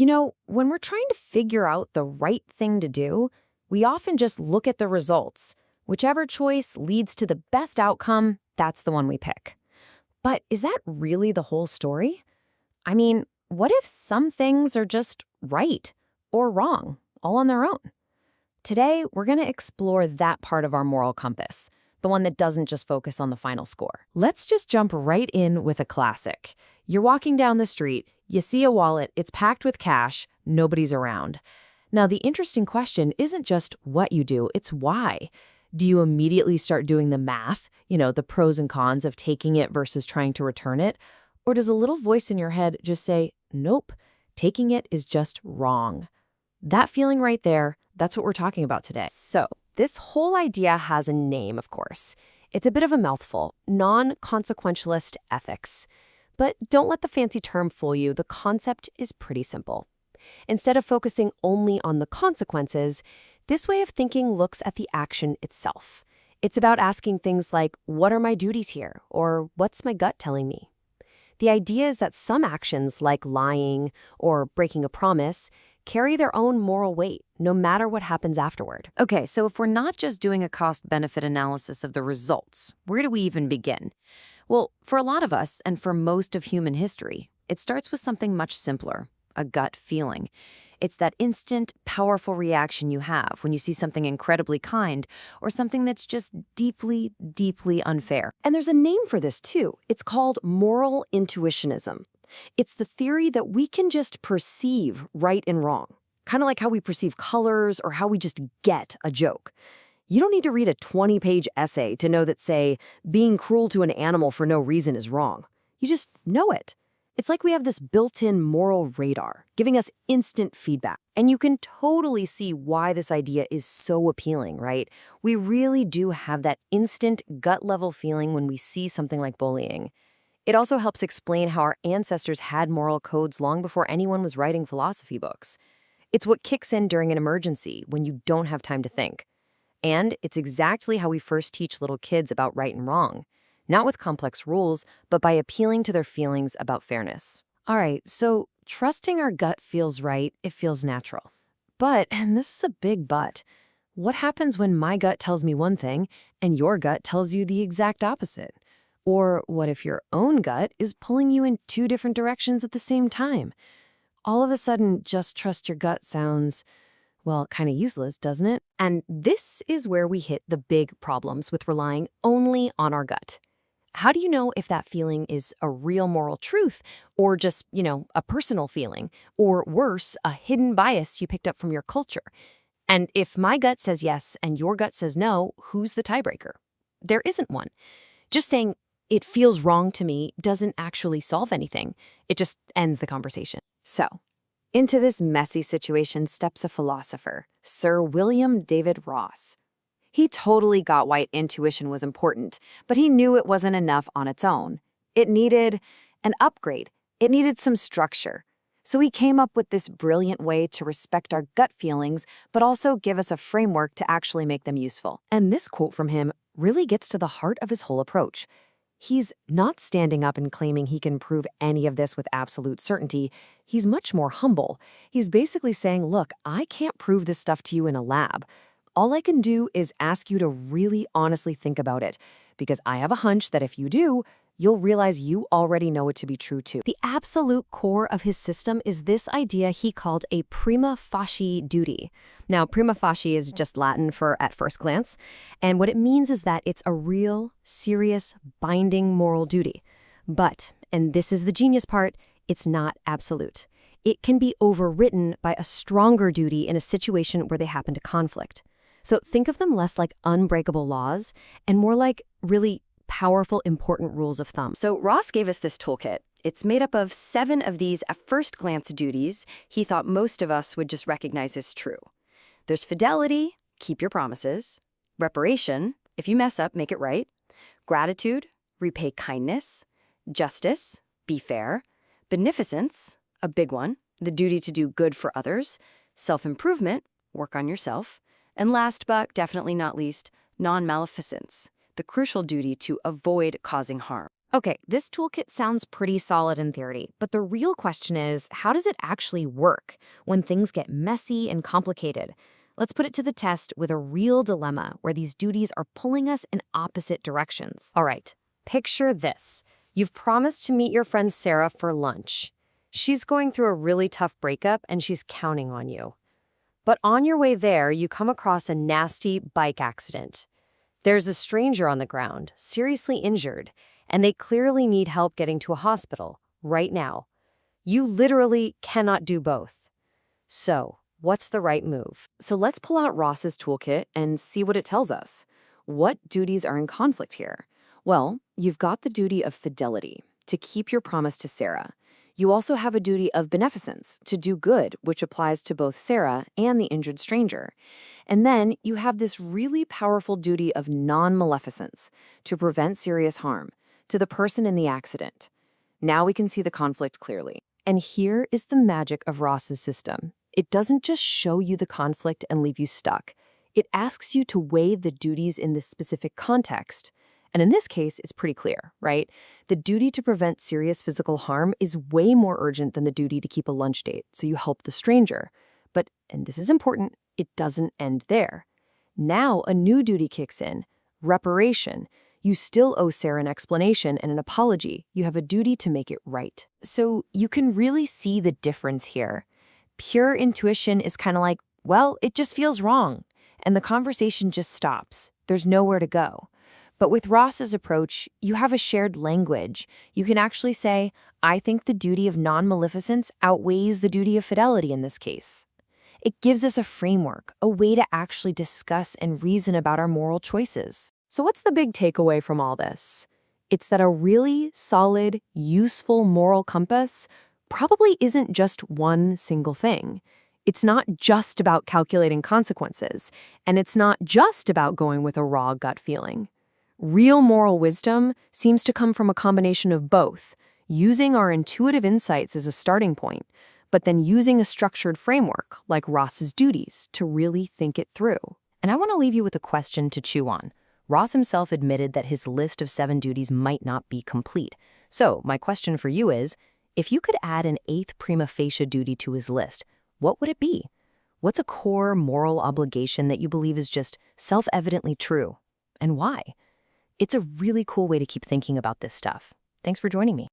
When we're trying to figure out the right thing to do, we often just look at the results. Whichever choice leads to the best outcome, that's the one we pick. But is that really the whole story? I mean, what if some things are just right or wrong, all on their own? Today, we're going to explore that part of our moral compass, the one that doesn't just focus on the final score. Let's just jump right in with a classic. You're walking down the street, you see a wallet, it's packed with cash, nobody's around. Now, the interesting question isn't just what you do, it's why. Do you immediately start doing the math, the pros and cons of taking it versus trying to return it? Or does a little voice in your head just say, nope, taking it is just wrong? That feeling right there, that's what we're talking about today. So, this whole idea has a name, of course. It's a bit of a mouthful, non-consequentialist ethics. But don't let the fancy term fool you, the concept is pretty simple. Instead of focusing only on the consequences, this way of thinking looks at the action itself. It's about asking things like, what are my duties here? Or what's my gut telling me? The idea is that some actions, like lying or breaking a promise, carry their own moral weight, no matter what happens afterward. Okay, so if we're not just doing a cost-benefit analysis of the results, where do we even begin? Well, for a lot of us, and for most of human history, it starts with something much simpler, a gut feeling. It's that instant, powerful reaction you have when you see something incredibly kind or something that's just deeply, deeply unfair. And there's a name for this, too. It's called moral intuitionism. It's the theory that we can just perceive right and wrong, kind of like how we perceive colors or how we just get a joke. You don't need to read a 20-page essay to know that, say, being cruel to an animal for no reason is wrong. You just know it. It's like we have this built-in moral radar, giving us instant feedback. And you can totally see why this idea is so appealing, right? We really do have that instant gut-level feeling when we see something like bullying. It also helps explain how our ancestors had moral codes long before anyone was writing philosophy books. It's what kicks in during an emergency when you don't have time to think. And it's exactly how we first teach little kids about right and wrong. Not with complex rules, but by appealing to their feelings about fairness. All right, so trusting our gut feels right, it feels natural. But, and this is a big but, what happens when my gut tells me one thing and your gut tells you the exact opposite? Or what if your own gut is pulling you in two different directions at the same time? All of a sudden, just trust your gut sounds, well, kind of useless, doesn't it? And this is where we hit the big problems with relying only on our gut. How do you know if that feeling is a real moral truth or just, a personal feeling, or worse, a hidden bias you picked up from your culture? And if my gut says yes and your gut says no, who's the tiebreaker? There isn't one. Just saying, it feels wrong to me doesn't actually solve anything. It just ends the conversation. So, into this messy situation steps a philosopher, Sir William David Ross. He totally got why intuition was important, but he knew it wasn't enough on its own. It needed an upgrade. It needed some structure. So he came up with this brilliant way to respect our gut feelings, but also give us a framework to actually make them useful. And this quote from him really gets to the heart of his whole approach. He's not standing up and claiming he can prove any of this with absolute certainty. He's much more humble. He's basically saying, look, I can't prove this stuff to you in a lab. All I can do is ask you to really honestly think about it, because I have a hunch that if you do, you'll realize you already know it to be true too. The absolute core of his system is this idea he called a prima facie duty. Now, prima facie is just Latin for at first glance, and what it means is that it's a real, serious, binding moral duty. But, and this is the genius part, it's not absolute. It can be overwritten by a stronger duty in a situation where they happen to conflict. So think of them less like unbreakable laws and more like really powerful, important rules of thumb. So Ross gave us this toolkit. It's made up of 7 of these at first glance duties he thought most of us would just recognize as true. There's fidelity, keep your promises; reparation, if you mess up, make it right; gratitude, repay kindness; justice, be fair; beneficence, a big one, the duty to do good for others; self-improvement, work on yourself; and last but definitely not least, non-maleficence, the crucial duty to avoid causing harm. Okay, this toolkit sounds pretty solid in theory, but the real question is, how does it actually work when things get messy and complicated? Let's put it to the test with a real dilemma where these duties are pulling us in opposite directions. All right, picture this. You've promised to meet your friend Sarah for lunch. She's going through a really tough breakup and she's counting on you. But on your way there, you come across a nasty bike accident. There's a stranger on the ground, seriously injured, and they clearly need help getting to a hospital right now. You literally cannot do both. So, what's the right move? So let's pull out Ross's toolkit and see what it tells us. What duties are in conflict here? Well, you've got the duty of fidelity, to keep your promise to Sarah. You also have a duty of beneficence, to do good, which applies to both Sarah and the injured stranger. And then you have this really powerful duty of non-maleficence, to prevent serious harm, to the person in the accident. Now we can see the conflict clearly. And here is the magic of Ross's system. It doesn't just show you the conflict and leave you stuck. It asks you to weigh the duties in this specific context. And in this case, it's pretty clear, right? The duty to prevent serious physical harm is way more urgent than the duty to keep a lunch date, so you help the stranger. But, and this is important, it doesn't end there. Now a new duty kicks in, reparation. You still owe Sarah an explanation and an apology. You have a duty to make it right. So you can really see the difference here. Pure intuition is kind of like, well, it just feels wrong, and the conversation just stops. There's nowhere to go. But with Ross's approach, you have a shared language. You can actually say, I think the duty of non-maleficence outweighs the duty of fidelity in this case. It gives us a framework, a way to actually discuss and reason about our moral choices. So what's the big takeaway from all this? It's that a really solid, useful moral compass probably isn't just one single thing. It's not just about calculating consequences, and it's not just about going with a raw gut feeling. Real moral wisdom seems to come from a combination of both, using our intuitive insights as a starting point, but then using a structured framework, like Ross's duties, to really think it through. And I want to leave you with a question to chew on. Ross himself admitted that his list of 7 duties might not be complete. So my question for you is, if you could add an 8th prima facie duty to his list, what would it be? What's a core moral obligation that you believe is just self-evidently true? And why? It's a really cool way to keep thinking about this stuff. Thanks for joining me.